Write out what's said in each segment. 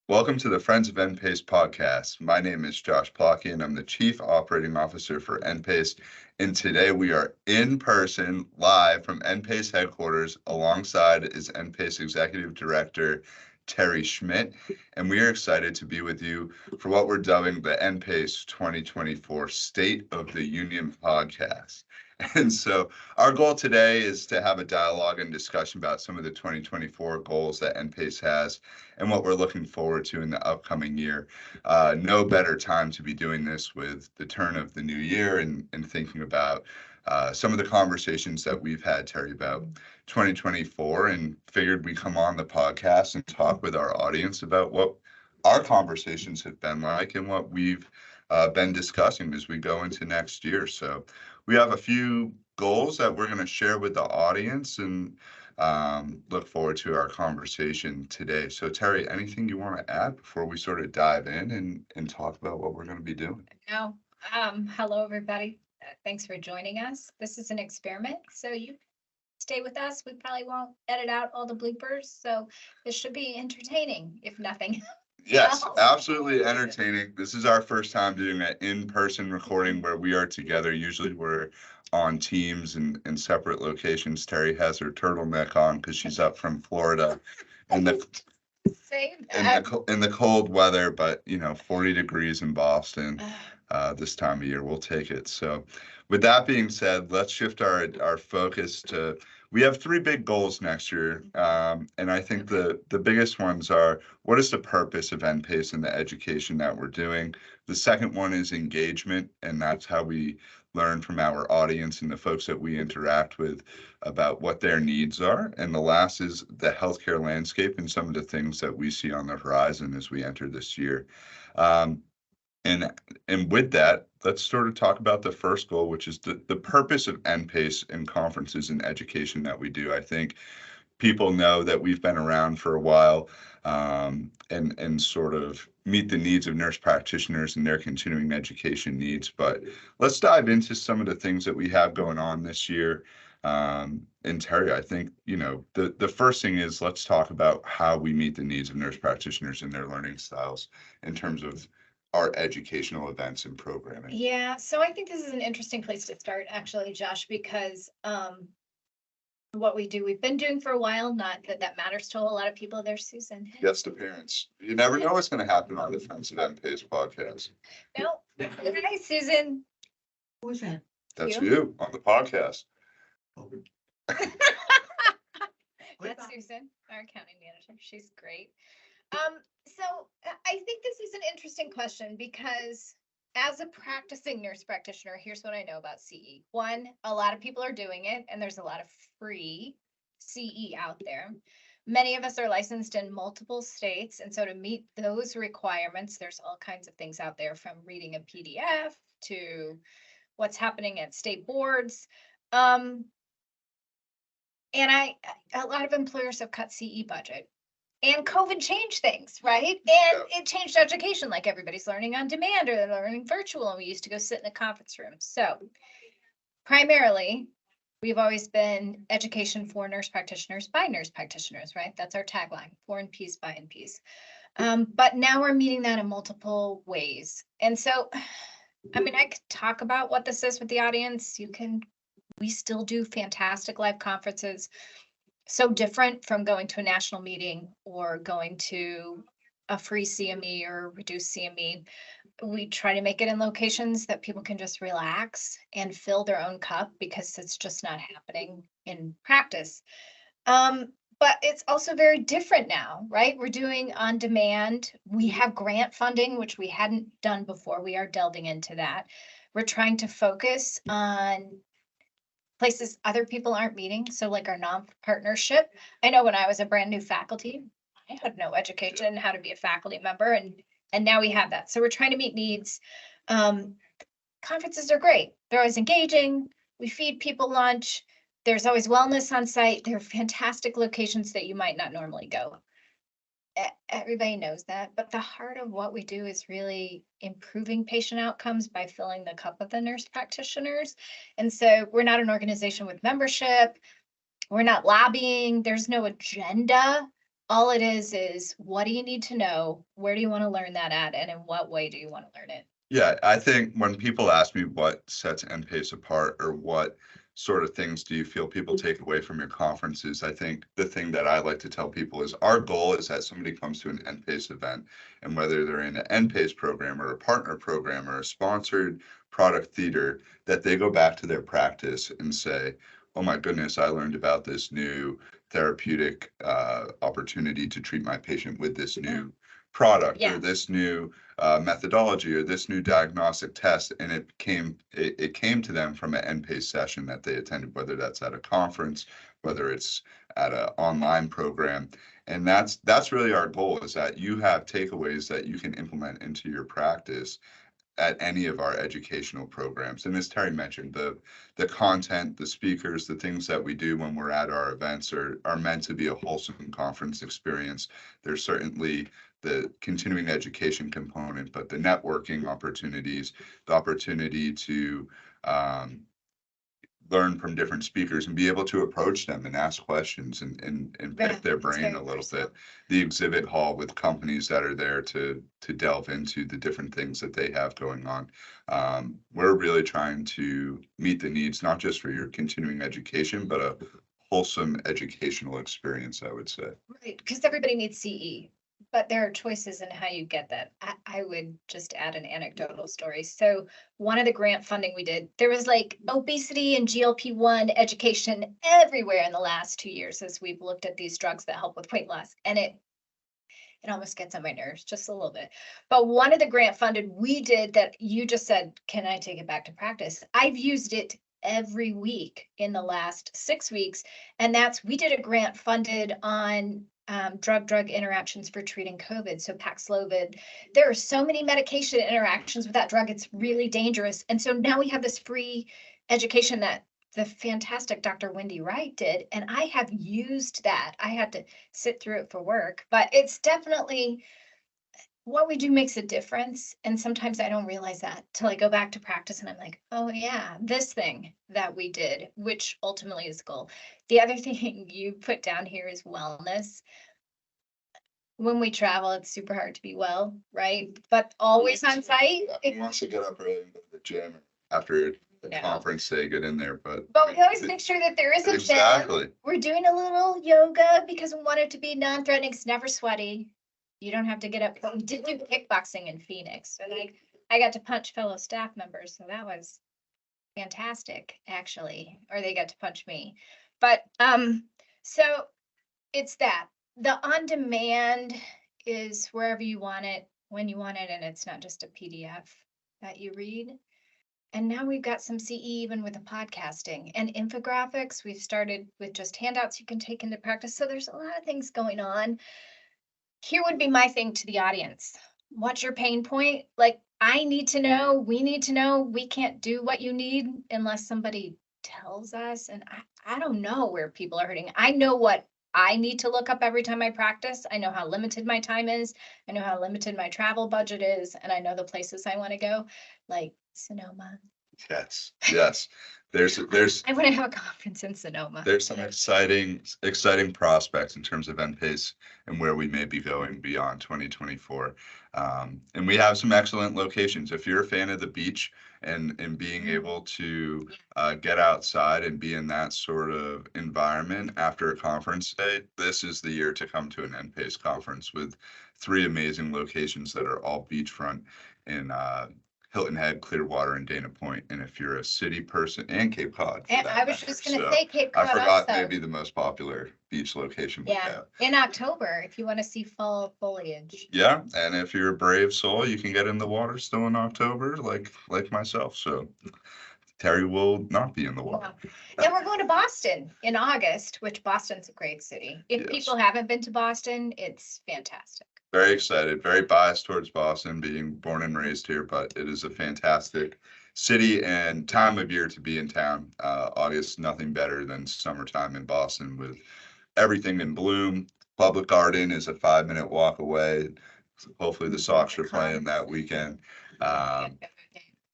Welcome to the Friends of NPACE Podcast. My name is Josh Plotkin. I'm the Chief Operating Officer for NPACE, and today we are in person, live from NPACE headquarters. Alongside is NPACE Executive Director Terri Schmitt, and we are excited to be with you for what we're dubbing the NPACE 2024 State of the Union Podcast. And so our goal today is to have a dialogue and discussion about some of the 2024 goals that NPACE has and what we're looking forward to in the upcoming year. No better time to be doing this with the turn of the new year and thinking about some of the conversations that we've had, Terri, about 2024, and figured we come on the podcast and talk with our audience about what our conversations have been like and what we've been discussing as we go into next year. So we have a few goals that we're going to share with the audience and look forward to our conversation today. So Terri, anything you want to add before we sort of dive in and talk about what we're going to be doing? No. Hello, everybody. Thanks for joining us. This is an experiment, so you stay with us. We probably won't edit out all the bloopers, so this should be entertaining, if nothing. Yes, absolutely entertaining. This is our first time doing an in-person recording where we are together. Usually we're on teams and in separate locations. Terri has her turtleneck on because she's up from Florida in the cold weather, but 40 degrees in Boston this time of year. We'll take it. So with that being said, let's shift our focus to, we have three big goals next year. And I think the biggest ones are, what is the purpose of NPACE and the education that we're doing? The second one is engagement, and that's how we learn from our audience and the folks that we interact with about what their needs are. And the last is the healthcare landscape and some of the things that we see on the horizon as we enter this year. And with that, let's sort of talk about the first goal, which is the purpose of NPACE and conferences and education that we do. I think people know that we've been around for a while and sort of meet the needs of nurse practitioners and their continuing education needs. But let's dive into some of the things that we have going on this year. And Terri, I think, the first thing is, let's talk about how we meet the needs of nurse practitioners and their learning styles in terms of our educational events and programming. Yeah, so I think this is an interesting place to start, actually, Josh, because what we do, we've been doing for a while, not that matters to a lot of people. There's Susan. Guest appearance. You never know what's going to happen on the Friends of NPACE podcast. No. Hi, Susan. Who's that? That's you on the podcast. That's Susan, our accounting manager. She's great. So I think this is an interesting question because as a practicing nurse practitioner, here's what I know about CE. One, a lot of people are doing it, and there's a lot of free CE out there. Many of us are licensed in multiple states, and so to meet those requirements, there's all kinds of things out there, from reading a PDF to what's happening at state boards. And a lot of employers have cut CE budget. And COVID changed things, right? And it changed education, like everybody's learning on demand or they're learning virtual, and we used to go sit in a conference room. So primarily, we've always been education for nurse practitioners by nurse practitioners, right? That's our tagline, for NPs by NPs. But now we're meeting that in multiple ways. And so, I could talk about what this is with the audience. We still do fantastic live conferences. So different from going to a national meeting or going to a free CME or reduced CME. We try to make it in locations that people can just relax and fill their own cup, because it's just not happening in practice. But it's also very different now, right? We're doing on demand. We have grant funding, which we hadn't done before. We are delving into that. We're trying to focus on places other people aren't meeting. So like our non-partnership. I know when I was a brand new faculty, I had no education in how to be a faculty member, and now we have that. So we're trying to meet needs. Conferences are great. They're always engaging. We feed people lunch. There's always wellness on site. They're fantastic locations that you might not normally go. Everybody knows that, but the heart of what we do is really improving patient outcomes by filling the cup of the nurse practitioners. And so we're not an organization with membership. We're not lobbying. There's no agenda. All it is what do you need to know? Where do you want to learn that at? And in what way do you want to learn it? Yeah, I think when people ask me what sets NPACE apart or what sort of things do you feel people take away from your conferences, I think the thing that I like to tell people is our goal is that somebody comes to an NPACE event, and whether they're in an NPACE program or a partner program or a sponsored product theater, that they go back to their practice and say, oh my goodness, I learned about this new therapeutic opportunity to treat my patient with this new product or this new methodology or this new diagnostic test, and it came to them from an NPACE session that they attended, whether that's at a conference, whether it's at an online program. And that's really our goal, is that you have takeaways that you can implement into your practice at any of our educational programs. And as Terri mentioned, the content, the speakers, the things that we do when we're at our events are meant to be a wholesome conference experience. There's certainly the continuing education component, but the networking opportunities, the opportunity to learn from different speakers and be able to approach them and ask questions and pick their brain a little bit. The exhibit hall with companies that are there to delve into the different things that they have going on. We're really trying to meet the needs, not just for your continuing education, but a wholesome educational experience, I would say. Right, because everybody needs CE. But there are choices in how you get that. I would just add an anecdotal story. So one of the grant funding we did, there was like obesity and GLP-1 education everywhere in the last 2 years as we've looked at these drugs that help with weight loss. And it almost gets on my nerves just a little bit. But one of the grant funded we did that you just said, can I take it back to practice? I've used it every week in the last 6 weeks. And we did a grant funded on drug interactions for treating COVID. So Paxlovid, there are so many medication interactions with that drug. It's really dangerous. And so now we have this free education that the fantastic Dr. Wendy Wright did. And I have used that. I had to sit through it for work, but it's definitely what we do makes a difference. And sometimes I don't realize that till I go back to practice and I'm like, oh yeah, this thing that we did, which ultimately is the goal. The other thing you put down here is wellness. When we travel, it's super hard to be well, right? But always on site. Who wants to get up early and go to the gym after the conference, say get in there, but we always make sure that there is a gym. We're doing a little yoga because we want it to be non-threatening. It's never sweaty. You don't have to get up. We did do kickboxing in Phoenix, so I got to punch fellow staff members, so that was fantastic, actually. Or they got to punch me, but so it's that. The on-demand is wherever you want it, when you want it, and it's not just a PDF that you read. And now we've got some CE even with the podcasting and infographics. We've started with just handouts you can take into practice. So there's a lot of things going on. Here would be my thing to the audience. What's your pain point? Like, I need to know, we need to know. We can't do what you need unless somebody tells us. And I don't know where people are hurting. I know what I need to look up every time I practice. I know how limited my time is. I know how limited my travel budget is. And I know the places I want to go, like Sonoma. Yes. There's I want to have a conference in Sonoma. There's some exciting prospects in terms of NPACE and where we may be going beyond 2024. And we have some excellent locations. If you're a fan of the beach and being able to get outside and be in that sort of environment after a conference day, this is the year to come to an NPACE conference with 3 amazing locations that are all beachfront in Hilton Head, Clearwater, and Dana Point. And if you're a city person, and Cape Cod. And I was just going to say Cape Cod. I forgot also. Maybe the most popular beach location we have. In October, if you want to see fall foliage. Yeah, and if you're a brave soul, you can get in the water still in October, like myself. So Terri will not be in the water. And we're going to Boston in August, which Boston's a great city. If people haven't been to Boston, it's fantastic. Very excited, very biased towards Boston, being born and raised here, but it is a fantastic city and time of year to be in town. August, nothing better than summertime in Boston with everything in bloom. Public Garden is a 5-minute walk away. Hopefully the Sox are playing that weekend.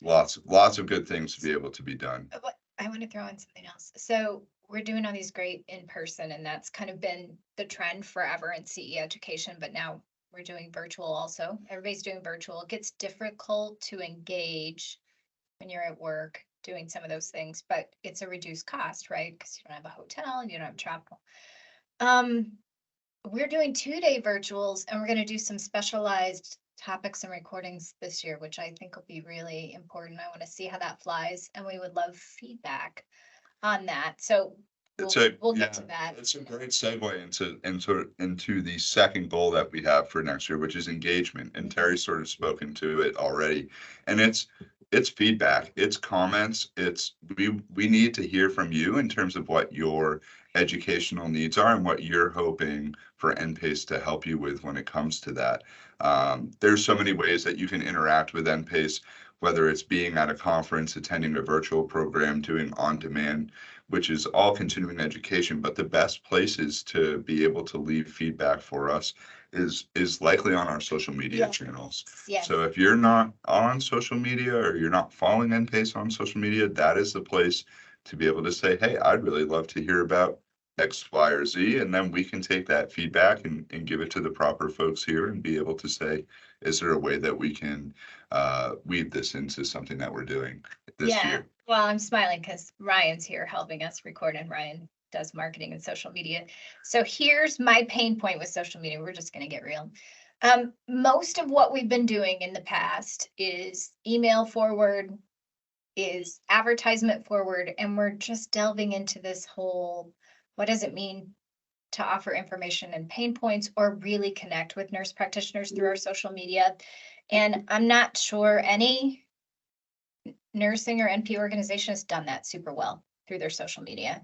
Lots of good things to be able to be done. I want to throw in something else. So we're doing all these great in person, and that's kind of been the trend forever in CE education, but now we're doing virtual also. Everybody's doing virtual. It gets difficult to engage when you're at work doing some of those things, but it's a reduced cost, right? Because you don't have a hotel and you don't have travel. We're doing 2-day virtuals, and we're going to do some specialized topics and recordings this year, which I think will be really important. I want to see how that flies, and we would love feedback on that. So we'll get to that. It's a great segue into the second goal that we have for next year, which is engagement. And Terry sort of spoken to it already. And it's feedback, it's comments, we need to hear from you in terms of what your educational needs are and what you're hoping for NPACE to help you with when it comes to that. There's so many ways that you can interact with NPACE, whether it's being at a conference, attending a virtual program, doing on demand, which is all continuing education. But the best places to be able to leave feedback for us is likely on our social media channels. Yeah. So if you're not on social media or you're not following NPACE on social media, that is the place to be able to say, hey, I'd really love to hear about X, Y, or Z. And then we can take that feedback and give it to the proper folks here and be able to say, is there a way that we can weave this into something that we're doing this year? Well, I'm smiling because Ryan's here helping us record, and Ryan does marketing and social media. So here's my pain point with social media. We're just going to get real. Most of what we've been doing in the past is email forward, is advertisement forward, and we're just delving into this whole, what does it mean to offer information and pain points or really connect with nurse practitioners through our social media. And I'm not sure any nursing or NP organization has done that super well through their social media.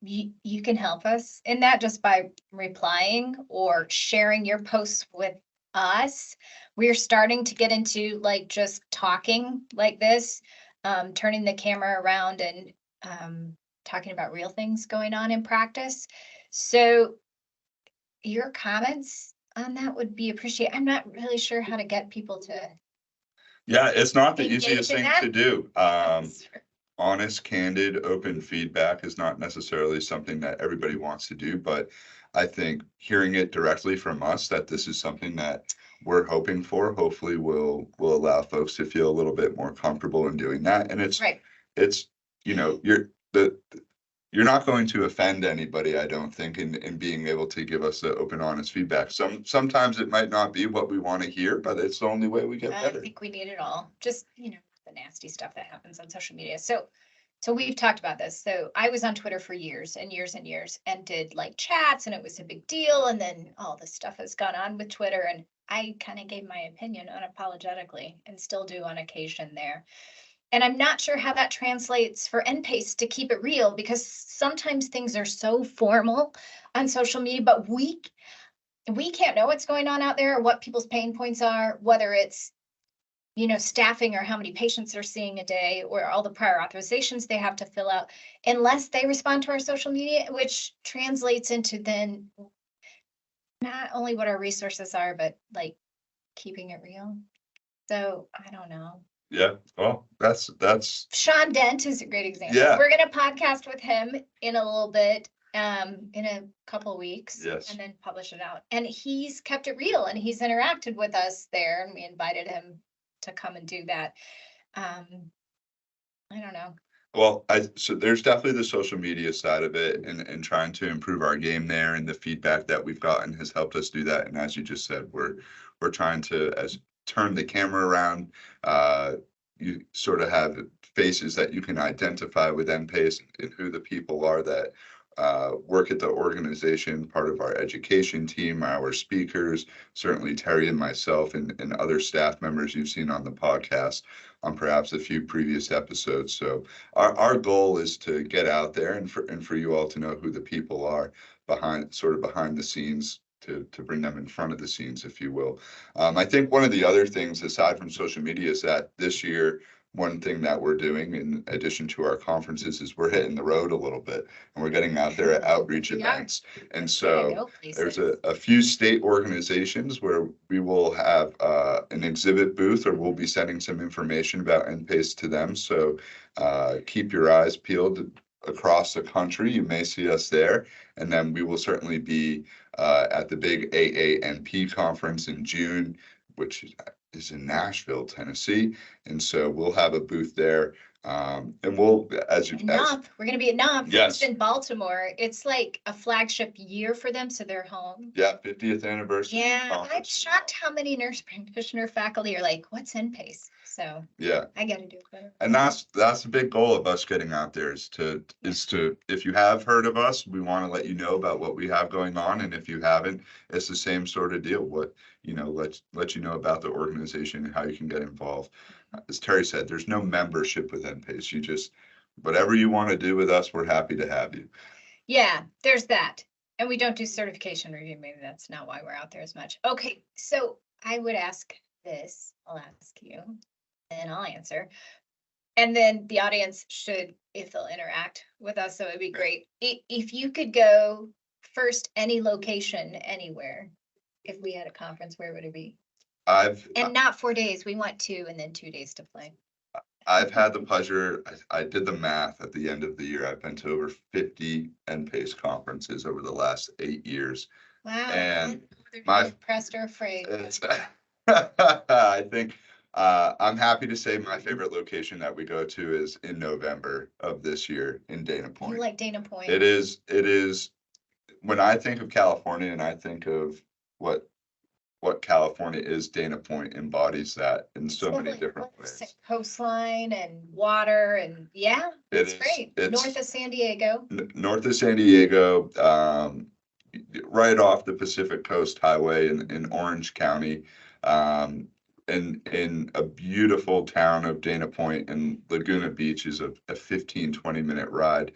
You can help us in that just by replying or sharing your posts with us. We're starting to get into like just talking like this, turning the camera around and talking about real things going on in practice. So your comments on that would be appreciated. I'm not really sure how to get people to. Yeah, it's not the easiest thing to do. Honest, candid, open feedback is not necessarily something that everybody wants to do, but I think hearing it directly from us that this is something that we're hoping for, hopefully will allow folks to feel a little bit more comfortable in doing that. And it's you know, you're not going to offend anybody, I don't think, in being able to give us the open, honest feedback. Sometimes it might not be what we want to hear, but it's the only way we get better. I think we need it all. Just, the nasty stuff that happens on social media. So we've talked about this. So I was on Twitter for years and years and years and did like chats, and it was a big deal. And then all this stuff has gone on with Twitter, and I kind of gave my opinion unapologetically and still do on occasion there. And I'm not sure how that translates for NPACE to keep it real, because sometimes things are so formal on social media, but we can't know what's going on out there or what people's pain points are, whether it's, staffing or how many patients they're seeing a day or all the prior authorizations they have to fill out, unless they respond to our social media, which translates into then not only what our resources are, but like keeping it real. So I don't know. Yeah, well, that's Sean Dent is a great example. Yeah. We're gonna podcast with him in a little bit, in a couple of weeks. Yes. And then publish it out. And he's kept it real, and he's interacted with us there, and we invited him to come and do that. I don't know. Well, so there's definitely the social media side of it, and trying to improve our game there, and the feedback that we've gotten has helped us do that. And as you just said, we're trying to turn the camera around. You sort of have faces that you can identify with NPACE and who the people are that work at the organization, part of our education team, our speakers, certainly Terri and myself, and other staff members you've seen on the podcast on perhaps a few previous episodes. So our goal is to get out there and for you all to know who the people are behind the scenes, to bring them in front of the scenes, if you will. I think one of the other things aside from social media is that this year, one thing that we're doing in addition to our conferences is we're hitting the road a little bit, and we're getting out there at outreach events. And so there's a few state organizations where we will have an exhibit booth, or we'll be sending some information about NPACE to them. So keep your eyes peeled across the country, you may see us there. And then we will certainly be at the big AANP conference in June, which is in Nashville, Tennessee. And so we'll have a booth there. And we'll, we're going to be at NOP. Yes. It's in Baltimore. It's like a flagship year for them, so they're home. Yeah, 50th anniversary. Yeah, I'm shocked how many nurse practitioner faculty are like, what's NPACE? So yeah, I got to do it better. And that's the big goal of us getting out there is to if you have heard of us, we want to let you know about what we have going on, and if you haven't, it's the same sort of deal. What let you know about the organization and how you can get involved. As Terry said, there's no membership with NPACE. You just whatever you want to do with us, we're happy to have you. Yeah, there's that. And we don't do certification review. Maybe that's not why we're out there as much. Okay, so I would ask this. I'll ask you, and I'll answer. And then the audience should, if they'll interact with us, so it'd be great. If you could go first, any location, anywhere, if we had a conference, where would it be? And not 4 days. We want 2 and then 2 days to play. I've had the pleasure, I did the math at the end of the year. I've been to over 50 NPACE conferences over the last 8 years. Wow. And impressed or afraid? I think I'm happy to say my favorite location that we go to is in November of this year in Dana Point. You like Dana Point? It is. When I think of California and I think of what California is, Dana Point embodies that in so many different ways. Coastline and water and it's great. It's north of San Diego. North of San Diego, right off the Pacific Coast Highway in Orange County, in a beautiful town of Dana Point, and Laguna Beach is a 15-20 minute ride.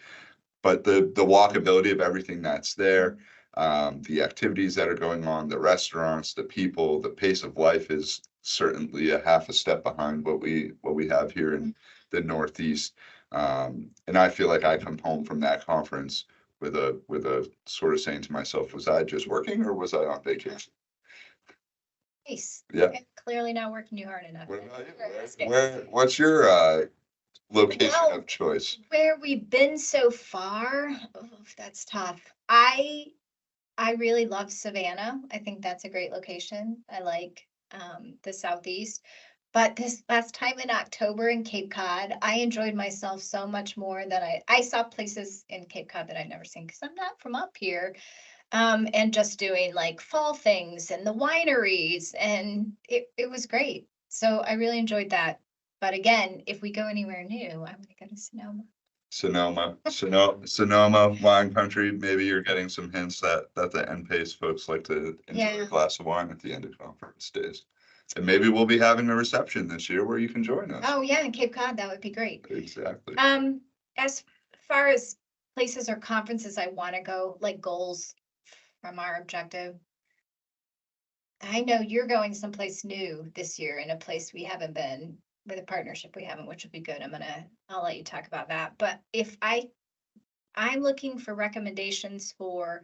But the walkability of everything that's there, the activities that are going on, the restaurants, the people, the pace of life is certainly a half a step behind what we have here in the Northeast. And I feel like I come home from that conference with a sort of saying to myself, was I just working or was I on vacation? Nice. Yeah. Clearly not working too hard enough. What about you? What's your location of choice? Where we've been so far, that's tough. I really love Savannah. I think that's a great location. I like the Southeast. But this last time in October in Cape Cod, I enjoyed myself so much more than I saw places in Cape Cod that I'd never seen because I'm not from up here. And just doing like fall things and the wineries, and it was great. So I really enjoyed that. But again, if we go anywhere new, I want to go to Sonoma, wine country. Maybe you're getting some hints that the NPACE folks like to enjoy a glass of wine at the end of conference days. And maybe we'll be having a reception this year where you can join us. Oh yeah, in Cape Cod, that would be great. Exactly. As far as places or conferences I want to go, like goals from our objective. I know you're going someplace new this year in a place we haven't been, with a partnership we haven't, which would be good. I'll let you talk about that. But if I'm looking for recommendations for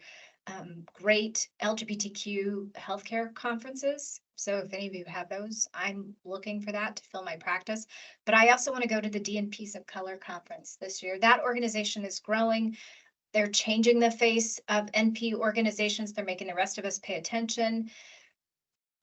great LGBTQ healthcare conferences. So if any of you have those, I'm looking for that to fill my practice. But I also want to go to the DNPs of Color conference this year. That organization is growing. They're changing the face of NP organizations. They're making the rest of us pay attention.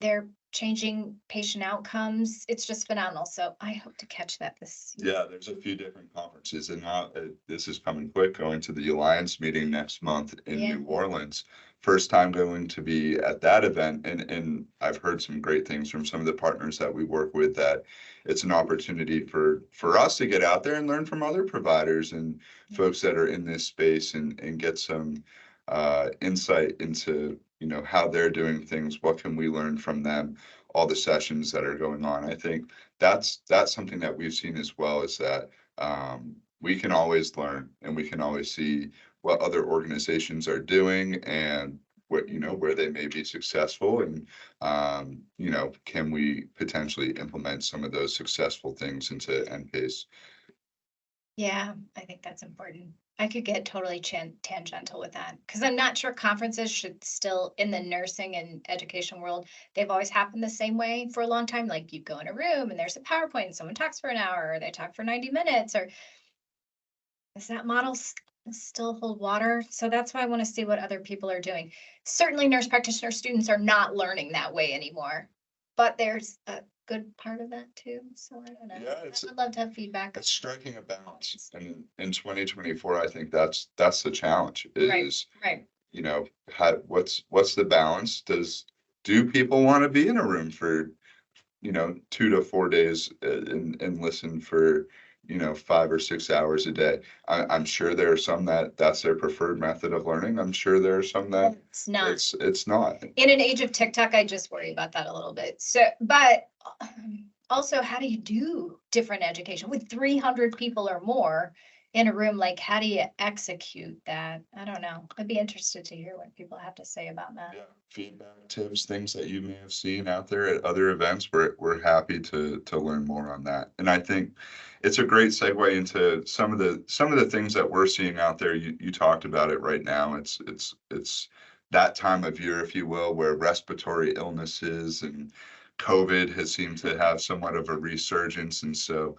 They're changing patient outcomes. It's just phenomenal. So I hope to catch that this year. Yeah, there's a few different conferences, and now this is coming quick. Going to the Alliance meeting next month in New Orleans. First time going to be at that event, and I've heard some great things from some of the partners that we work with, that it's an opportunity for us to get out there and learn from other providers and folks that are in this space and get some insight into how they're doing things. What can we learn from them? All the sessions that are going on. I think that's something that we've seen as well, is that we can always learn and we can always see what other organizations are doing and what where they may be successful, and can we potentially implement some of those successful things into NPACE. Yeah, I think that's important. I could get totally tangential with that because I'm not sure conferences should still, in the nursing and education world, they've always happened the same way for a long time. Like you go in a room and there's a PowerPoint and someone talks for an hour, or they talk for 90 minutes, or Does that model still hold water? So that's why I want to see what other people are doing. Certainly nurse practitioner students are not learning that way anymore, but there's a good part of that too. So I don't know. Yeah, I would love to have feedback. it's striking a balance. And in 2024, I think that's the challenge Right, is, right. you know, what's the balance? Do people want to be in a room for, 2 to 4 days and listen for, 5 or 6 hours a day? I'm sure there are some that's their preferred method of learning. I'm sure there are some that It's not. it's not. In an age of TikTok, I just worry about that a little bit. So, but also, how do you do different education with 300 people or more in a room? Like, how do you execute that? I don't know. I'd be interested to hear what people have to say about that. Yeah, feedback, tips, things that you may have seen out there at other events. We're happy to learn more on that. And I think it's a great segue into some of the things that we're seeing out there. You talked about it right now. It's that time of year, if you will, where respiratory illnesses and COVID has seemed to have somewhat of a resurgence. And so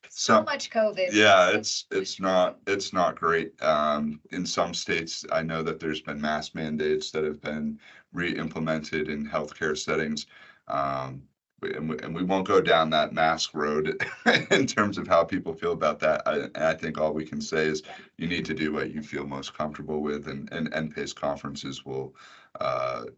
So much COVID. yeah, it's not great. In some states, I know that there's been mask mandates that have been re-implemented in healthcare settings. And we won't go down that mask road in terms of how people feel about that. I think all we can say is you need to do what you feel most comfortable with, and NPACE conferences will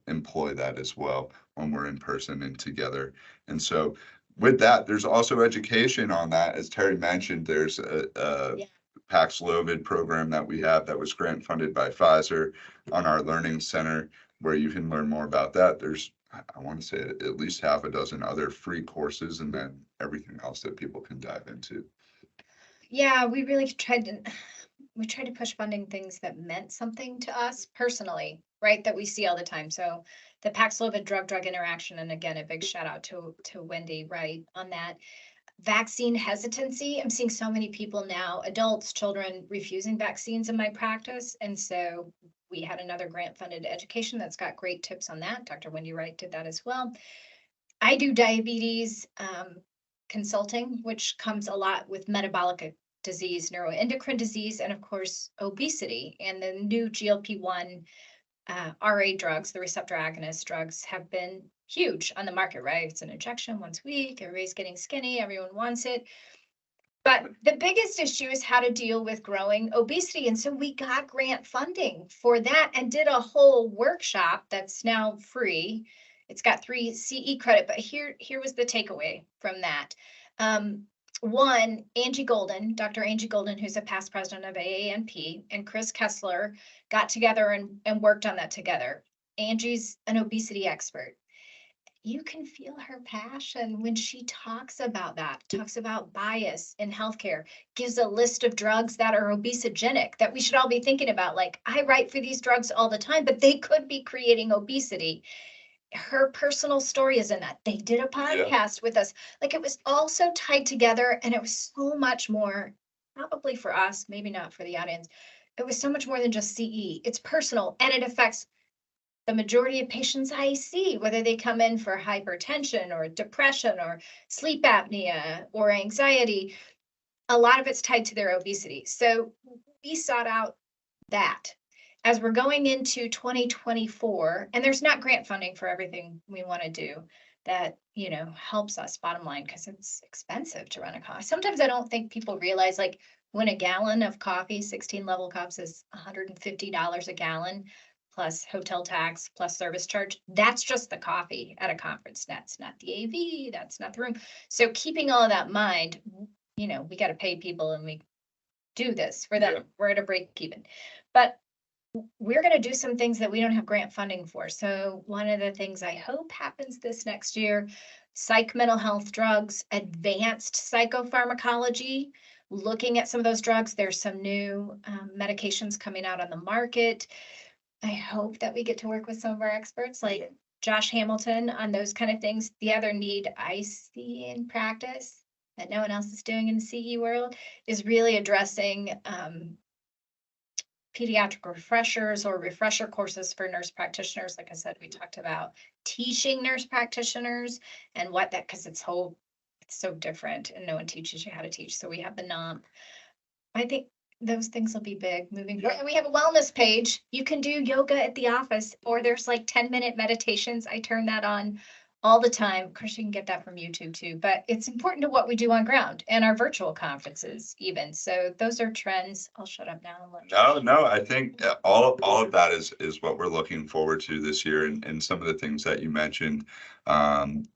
employ that as well when we're in person and together. And so with that, there's also education on that. As Terri mentioned, there's a Yeah. Paxlovid program that we have that was grant funded by Pfizer on our learning center, where you can learn more about that. There's, I want to say, at least half a dozen other free courses, and then everything else that people can dive into. Yeah, we really tried to push funding things that meant something to us personally, right? That we see all the time. So the Paxlovid drug interaction, and again, a big shout out to Wendy, right, on that. Vaccine hesitancy. I'm seeing so many people now, adults, children, refusing vaccines in my practice. And so we had another grant funded education that's got great tips on that. Dr. Wendy Wright did that as well. I do diabetes consulting, which comes a lot with metabolic disease, neuroendocrine disease, and of course, obesity. And the new GLP-1 RA drugs, the receptor agonist drugs, have been huge on the market, right? It's an injection once a week, everybody's getting skinny, everyone wants it. But the biggest issue is how to deal with growing obesity. And so we got grant funding for that and did a whole workshop that's now free. It's got 3 CE credit, but here was the takeaway from that. One, Dr. Angie Golden, who's a past president of AANP, and Chris Kessler got together and worked on that together. Angie's an obesity expert. You can feel her passion when she talks about that, talks about bias in healthcare, gives a list of drugs that are obesogenic that we should all be thinking about. Like, I write for these drugs all the time, but they could be creating obesity. Her personal story is in that. They did a podcast with us. Like, it was all so tied together, and it was so much more, probably for us, maybe not for the audience. It was so much more than just CE. It's personal, and it affects the majority of patients I see, whether they come in for hypertension or depression or sleep apnea or anxiety. A lot of it's tied to their obesity. So we sought out that. As we're going into 2024, and there's not grant funding for everything we want to do, that, helps us bottom line, because it's expensive to run a coffee. Sometimes I don't think people realize, like, when a gallon of coffee, 16 level cups, is $150 a gallon, plus hotel tax, plus service charge, that's just the coffee at a conference. That's not the AV, that's not the room. So keeping all of that in mind, we got to pay people, and we do this for them. Yeah. We're at a break even. But we're going to do some things that we don't have grant funding for. So one of the things I hope happens this next year, psych mental health drugs, advanced psychopharmacology, looking at some of those drugs. There's some new medications coming out on the market. I hope that we get to work with some of our experts like Josh Hamilton on those kind of things. The other need I see in practice that no one else is doing in the CE world is really addressing pediatric refreshers or refresher courses for nurse practitioners. Like I said, we talked about teaching nurse practitioners and what that, because it's so different and no one teaches you how to teach. So we have the NOMP. I think those things will be big moving forward. And we have a wellness page. You can do yoga at the office, or there's like 10-minute meditations. I turn that on all the time. Of course, you can get that from YouTube too, but it's important to what we do on ground and our virtual conferences even. So those are trends. I'll shut up now. No, I think all of that is what we're looking forward to this year, and some of the things that you mentioned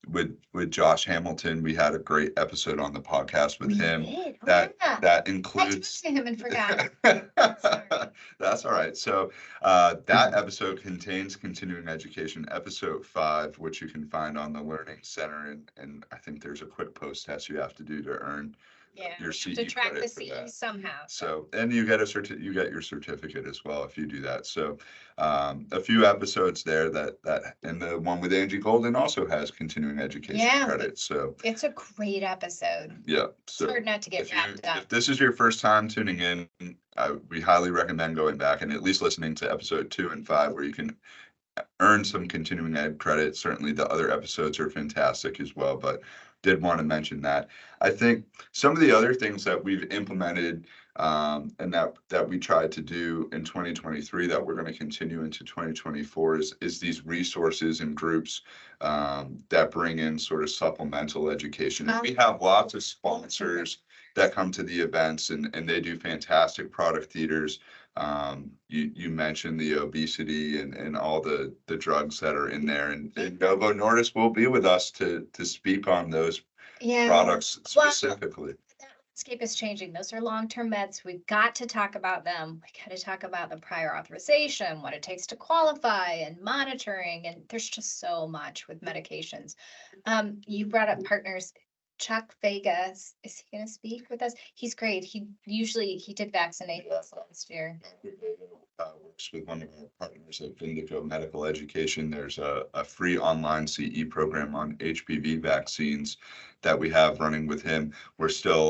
with Josh Hamilton. We had a great episode on the podcast with him. Did. Oh, that yeah. that I includes. talked to him and forgot. That's all right. So that episode contains continuing education, episode 5, which you can find on the Learning Center, and I think there's a quick post test you have to do to earn Yeah, your we have to CE track credit the for CE that. somehow. So, and you get you get your certificate as well if you do that. So, a few episodes there and the one with Angie Golden also has continuing education credit. So it's a great episode. yeah, It's hard not to get wrapped up. if this is your first time tuning in, we highly recommend going back and at least listening to episode 2 and 5, where you can earn some continuing ed credit. Certainly the other episodes are fantastic as well, but did want to mention that. I think some of the other things that we've implemented and that we tried to do in 2023 that we're going to continue into 2024 is these resources and groups that bring in sort of supplemental education. And we have lots of sponsors that come to the events, and they do fantastic product theaters. You mentioned the obesity and all the drugs that are in there, and Novo Nordisk will be with us to speak on those products specifically. That landscape is changing. Those are long-term meds. We've got to talk about them. We got to talk about the prior authorization, what it takes to qualify, and monitoring. And there's just so much with medications. You brought up partners. Chuck Vegas, is he going to speak with us? He's great. He did vaccinate us last year. Works with one of our partners at Vindico Medical Education. There's a free online CE program on HPV vaccines that we have running with him. We're still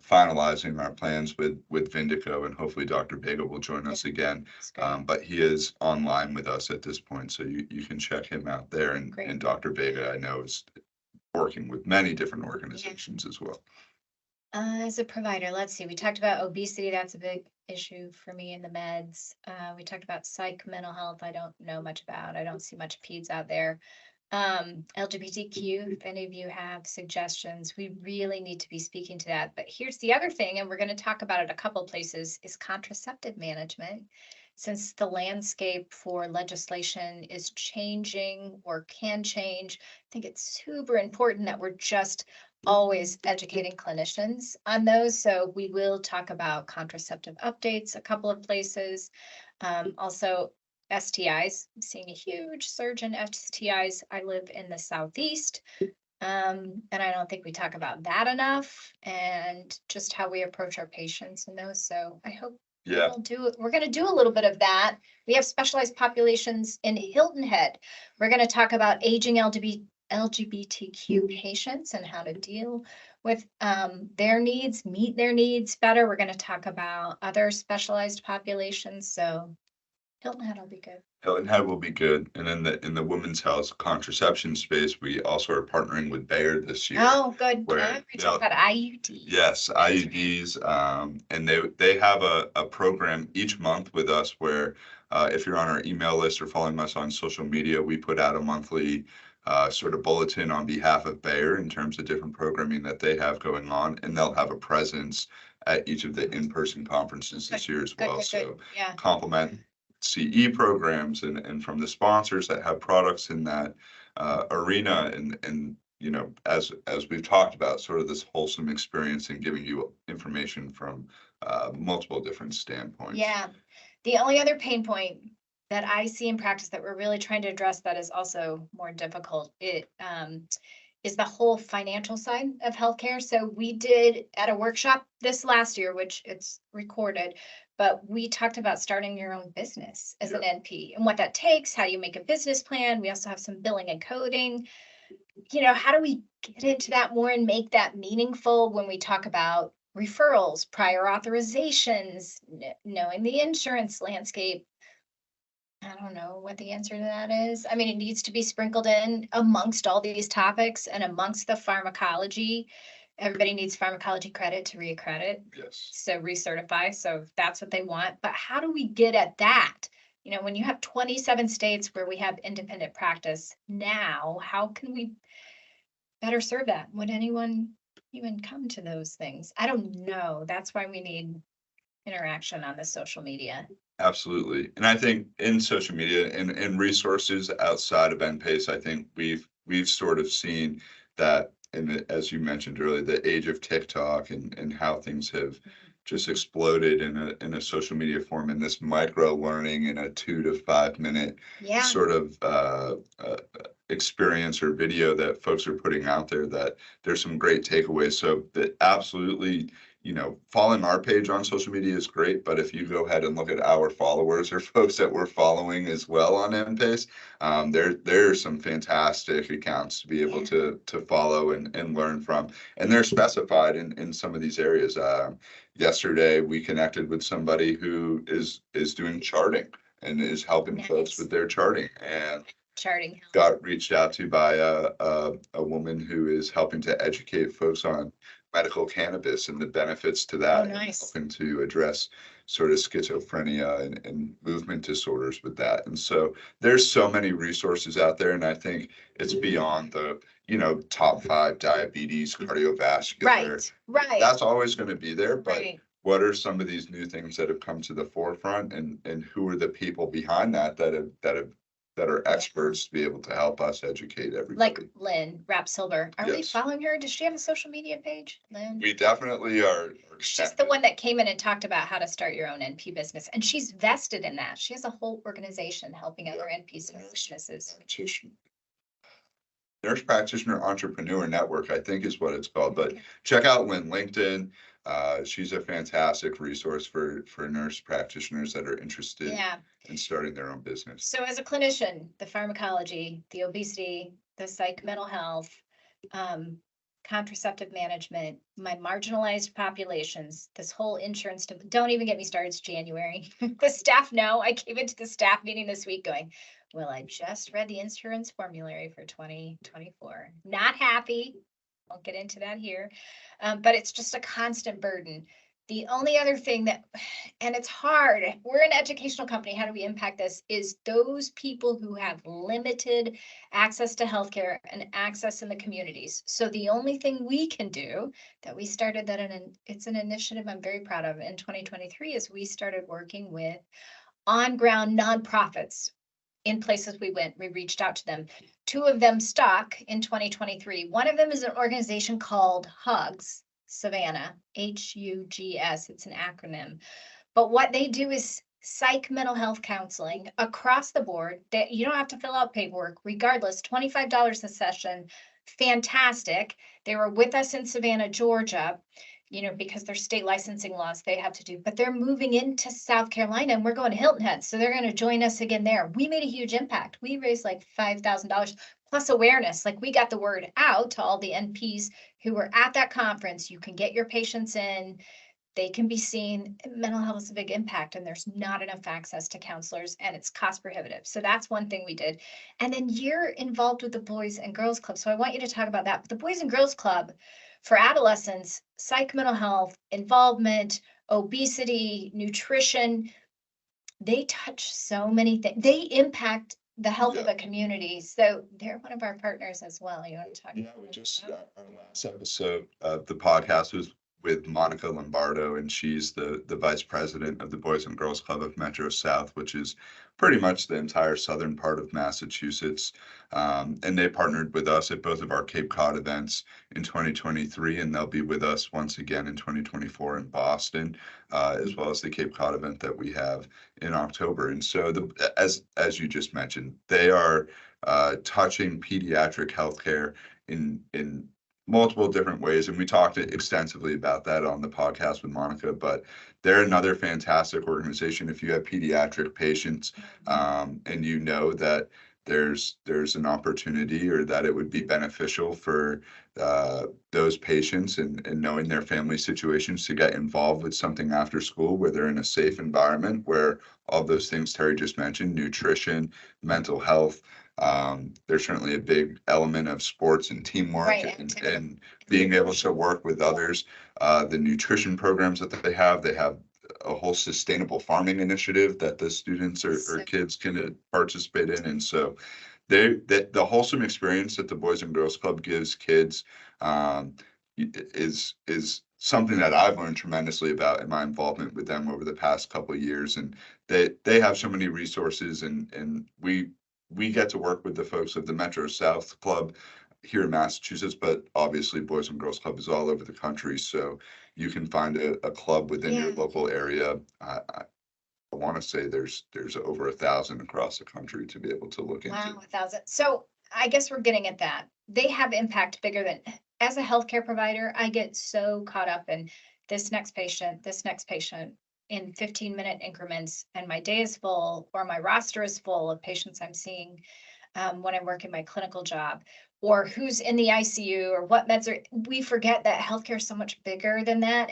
finalizing our plans with Vindico, and hopefully Dr. Vega will join us again. But he is online with us at this point, so you can check him out there. And Dr. Vega, I know, is working with many different organizations as well. As a provider, let's see, we talked about obesity. That's a big issue for me in the meds. We talked about psych, mental health. I don't know much about. I don't see much peds out there. LGBTQ, if any of you have suggestions, we really need to be speaking to that. But here's the other thing, and we're going to talk about it a couple places, is contraceptive management. Since the landscape for legislation is changing or can change, I think it's super important that we're just always educating clinicians on those. So we will talk about contraceptive updates a couple of places. Also, STIs, I'm seeing a huge surge in STIs. I live in the Southeast. And I don't think we talk about that enough, and just how we approach our patients and those. So I hope we're going to do a little bit of that. We have specialized populations in Hilton Head. We're going to talk about aging LGBTQ patients and how to deal with their needs, meet their needs better. We're going to talk about other specialized populations. So Hilton Head will be good. Hilton Head will be good. And in the women's health contraception space, we also are partnering with Bayer this year. Oh, good. We talk about IUDs. Yes, IUDs. And they have a program each month with us where if you're on our email list or following us on social media, we put out a monthly sort of bulletin on behalf of Bayer in terms of different programming that they have going on. And they'll have a presence at each of the in-person conferences this year as well. So complement CE programs and from the sponsors that have products in that arena, and you know, as we've talked about, sort of this wholesome experience and giving you information from multiple different standpoints. Yeah. The only other pain point that I see in practice that we're really trying to address that is also more difficult, is the whole financial side of healthcare. So we did at a workshop this last year, which it's recorded, but we talked about starting your own business as an NP and what that takes, how you make a business plan. We also have some billing and coding. You know, how do we get into that more and make that meaningful when we talk about referrals, prior authorizations, knowing the insurance landscape? I don't know what the answer to that is. I mean, it needs to be sprinkled in amongst all these topics and amongst the pharmacology Everybody needs pharmacology credit to reaccredit. Yes. So recertify. So that's what they want. But how do we get at that? You know, when you have 27 states where we have independent practice now, how can we better serve that? Would anyone even come to those things? I don't know. That's why we need interaction on the social media. Absolutely. And I think in social media and resources outside of NPACE, I think we've sort of seen that as you mentioned earlier, the age of TikTok and how things have just exploded in a social media form, and this micro learning in a 2 to 5 minute sort of experience or video that folks are putting out there, that there's some great takeaways. So that absolutely, following our page on social media is great, but if you go ahead and look at our followers or folks that we're following as well on NPACE, there are some fantastic accounts to be able to follow and learn from, and they're specified in some of these areas. Yesterday, we connected with somebody who is doing charting and is helping folks with their charting, and got reached out to by a woman who is helping to educate folks on medical cannabis and the benefits to that, and helping to address sort of schizophrenia and movement disorders with that. And so there's so many resources out there, and I think it's beyond the top 5 diabetes, cardiovascular. Right. That's always going to be there, but what are some of these new things that have come to the forefront, and who are the people behind that are experts to be able to help us educate everybody? Like Lynn Rapsilver. Are we following her? Does she have a social media page, Lynn? We definitely are. She's the one that came in and talked about how to start your own NP business, and she's vested in that. She has a whole organization helping other NP businesses. Nurse Practitioner Entrepreneur Network, I think is what it's called. But check out Lynn LinkedIn. She's a fantastic resource for nurse practitioners that are interested in starting their own business. So as a clinician, the pharmacology, the obesity, the psych mental health, contraceptive management, my marginalized populations, this whole insurance, don't even get me started. It's January. The staff know. I came into the staff meeting this week going, well, I just read the insurance formulary for 2024. Not happy. Won't get into that here. But it's just a constant burden. The only other thing and it's hard, we're an educational company, how do we impact this, is those people who have limited access to healthcare and access in the communities. So the only thing we can do that we started it's an initiative I'm very proud of in 2023 is we started working with on-ground nonprofits. In places we went, we reached out to them. 2 of them stuck in 2023. One of them is an organization called HUGS Savannah, HUGS. It's an acronym. But what they do is psych mental health counseling across the board. That you don't have to fill out paperwork, regardless. $25 a session. Fantastic. They were with us in Savannah, Georgia. Because their state licensing laws they have to do, but they're moving into South Carolina and we're going to Hilton Head. So they're going to join us again there. We made a huge impact. We raised like $5,000 plus awareness. Like we got the word out to all the NPs who were at that conference. You can get your patients in, they can be seen. Mental health is a big impact and there's not enough access to counselors and it's cost prohibitive. So that's one thing we did. And then you're involved with the Boys and Girls Club. So I want you to talk about that. But the Boys and Girls Club, for adolescents, psych mental health, involvement, obesity, nutrition, they touch so many things. They impact the health of the community. So they're one of our partners as well. You want to talk about we just, our last episode of the podcast was with Monica Lombardo, and she's the vice president of the Boys and Girls Club of Metro South, which is pretty much the entire southern part of Massachusetts. And they partnered with us at both of our Cape Cod events in 2023, and they'll be with us once again in 2024 in Boston, as well as the Cape Cod event that we have in October. And so, as you just mentioned, they are touching pediatric healthcare in multiple different ways, and we talked extensively about that on the podcast with Monica. But they're another fantastic organization. If you have pediatric patients, and that there's an opportunity, or that it would be beneficial for those patients and knowing their family situations, to get involved with something after school where they're in a safe environment, where all those things Terri just mentioned, nutrition, mental health, There's certainly a big element of sports and teamwork Right, and being able to work with others. The nutrition programs that they have a whole sustainable farming initiative that the students or kids can participate in. And so the wholesome experience that the Boys and Girls Club gives kids is something that I've learned tremendously about in my involvement with them over the past couple of years. And they have so many resources, and we get to work with the folks of the Metro South Club here in Massachusetts, but obviously Boys and Girls Club is all over the country. So you can find a club within your local area. I want to say there's over 1,000 across the country to be able to look into. Wow, 1,000. So I guess we're getting at that. They have impact bigger than, as a healthcare provider, I get so caught up in this next patient in 15-minute increments, and my day is full, or my roster is full of patients I'm seeing when I work in my clinical job, or who's in the ICU, or what meds are. We forget that healthcare is so much bigger than that.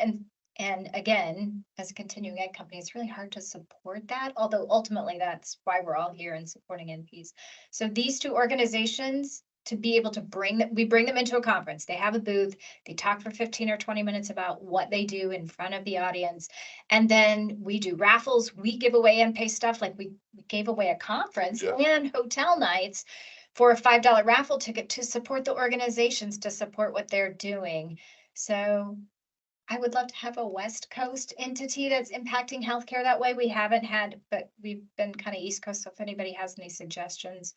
And again, as a continuing ed company, it's really hard to support that, although ultimately that's why we're all here and supporting NPs. So these two organizations, to be able to we bring them into a conference. They have a booth, they talk for 15 or 20 minutes about what they do in front of the audience. And then we do raffles, we give away NPACE stuff, like we gave away a conference and hotel nights for a $5 raffle ticket to support the organizations, to support what they're doing. So I would love to have a West Coast entity that's impacting healthcare that way. We haven't had, but we've been kind of East Coast. So if anybody has any suggestions,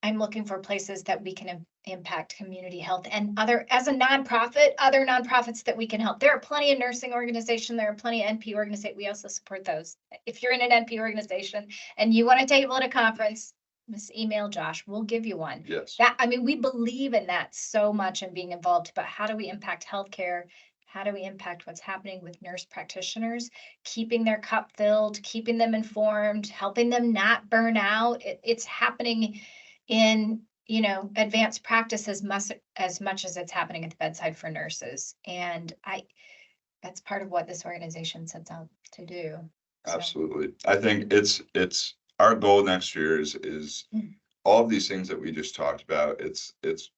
I'm looking for places that we can impact community health and as a nonprofit, other nonprofits that we can help. There are plenty of nursing organizations. There are plenty of NP organizations. We also support those. If you're in an NP organization and you want a table at a conference, just email Josh. We'll give you one. Yes. We believe in that so much and being involved, but how do we impact healthcare? How do we impact what's happening with nurse practitioners, keeping their cup filled, keeping them informed, helping them not burn out? It's happening in, advanced practice as much as it's happening at the bedside for nurses. And that's part of what this organization sets out to do. Absolutely. I think it's our goal next year is all of these things that we just talked about. It's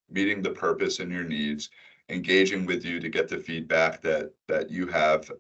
meeting the purpose and your needs, engaging with you to get the feedback that you have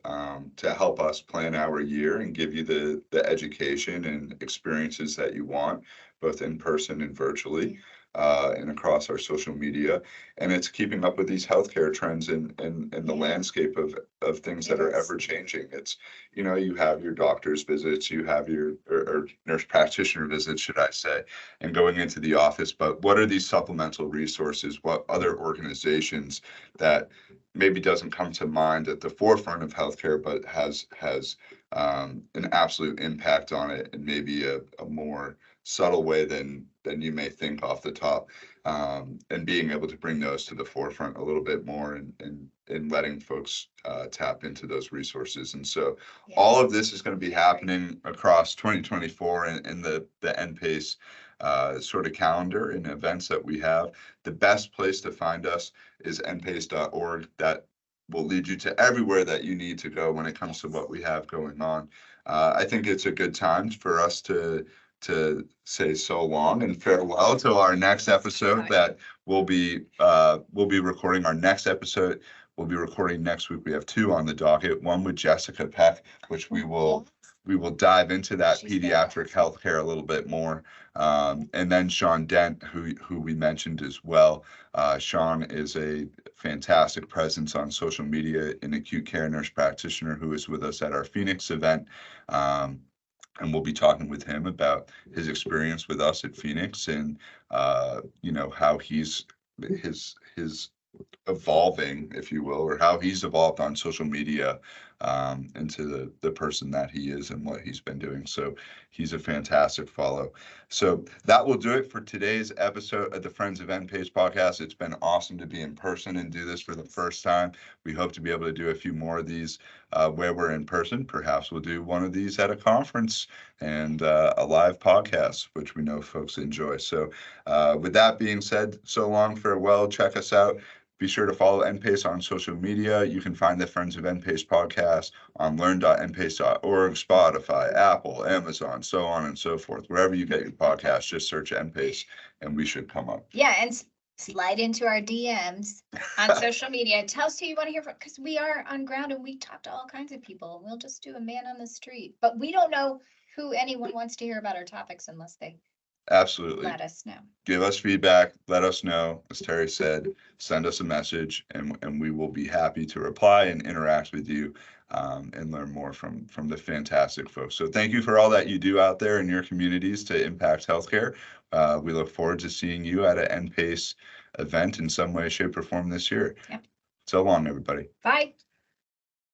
to help us plan our year and give you the education and experiences that you want, both in person and virtually, and across our social media. And it's keeping up with these healthcare trends and the landscape of things that are ever changing. It's, you have your doctor's visits, you have your or nurse practitioner visits, should I say, and going into the office. But what are these supplemental resources? What other organizations that maybe doesn't come to mind at the forefront of healthcare, but has an absolute impact on it, and maybe a more subtle way than you may think off the top, and being able to bring those to the forefront a little bit more, and letting folks tap into those resources. And so all of this is going to be happening across 2024 in the NPACE sort of calendar and events that we have. The best place to find us is npace.org. That will lead you to everywhere that you need to go when it comes to what we have going on. I think it's a good time for us to say so long and farewell till our next episode that we'll be recording. Our next episode we'll be recording next week. We have two on the docket, one with Jessica Peck, which we will dive into that pediatric healthcare a little bit more. And then Sean Dent, who we mentioned as well. Sean is a fantastic presence on social media, an acute care nurse practitioner who is with us at our Phoenix event. And we'll be talking with him about his experience with us at Phoenix, and how he's his evolving, if you will, or how he's evolved on social media into the person that he is and what he's been doing. So he's a fantastic follow. So that will do it for today's episode of the Friends of NPACE podcast. It's been awesome to be in person and do this for the first time. We hope to be able to do a few more of these where we're in person. Perhaps we'll do one of these at a conference and a live podcast, which we know folks enjoy. So with that being said, so long, farewell. Check us out. Be sure to follow NPACE on social media. You can find the Friends of NPACE podcast on learn.npace.org, Spotify, Apple, Amazon, so on and so forth. Wherever you get your podcast, just search NPACE and we should come up. Yeah, and slide into our DMs on social media. Tell us who you want to hear from, because we are on ground and we talk to all kinds of people. We'll just do a man on the street, but we don't know who anyone wants to hear about our topics unless they Absolutely. let us know. Give us feedback. Let us know. As Terri said, send us a message and we will be happy to reply and interact with you and learn more from the fantastic folks. So thank you for all that you do out there in your communities to impact healthcare. We look forward to seeing you at an NPACE event in some way, shape, or form this year. Yeah. So long, everybody. Bye.